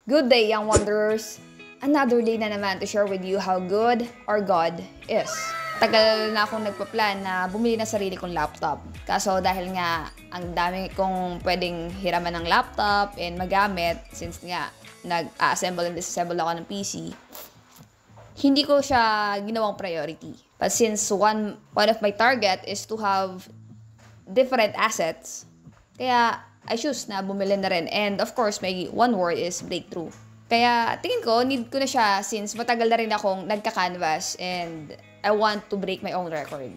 Good day, young wanderers! Another day na naman to share with you how good our God is. Tagal na akong nagpa-plan na bumili ng sarili kong laptop. Kaso dahil nga ang dami kong pwedeng hiraman ng laptop and magamit, since nga nag-assemble and disassemble ako ng PC, hindi ko siya ginawang priority. But since one of my target is to have different assets, kaya I choose na bumili na rin. And of course, my one word is breakthrough. Kaya tingin ko, need ko na siya since matagal na rin akong nagka-canvas and I want to break my own record.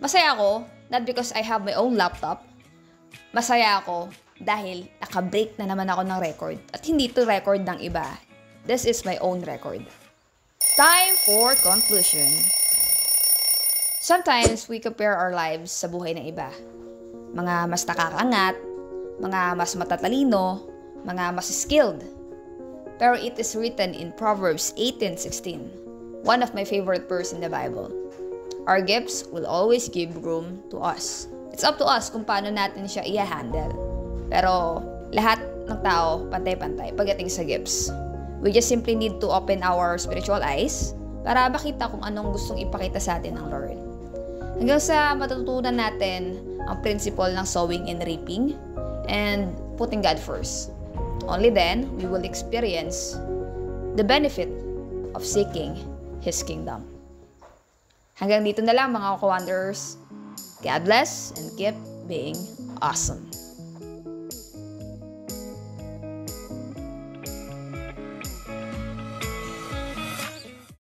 Masaya ako, not because I have my own laptop. Masaya ako dahil naka-break na naman ako ng record. At hindi to record ng iba. This is my own record. Time for conclusion. Sometimes we compare our lives sa buhay ng iba. Mga mas nakakaangat, mga mas matatalino, mga mas skilled. Pero it is written in Proverbs 18:16, one of my favorite verse in the Bible. Our gifts will always give room to us. It's up to us kung paano natin siya i-handle. Pero lahat ng tao pantay-pantay pagdating sa gifts. We just simply need to open our spiritual eyes para makita kung anong gustong ipakita sa atin ng Lord. Hanggang sa matutunan natin ang principle ng sowing and reaping and putting God first. Only then, we will experience the benefit of seeking His kingdom. Hanggang dito na lang mga wanderers. God bless and keep being awesome.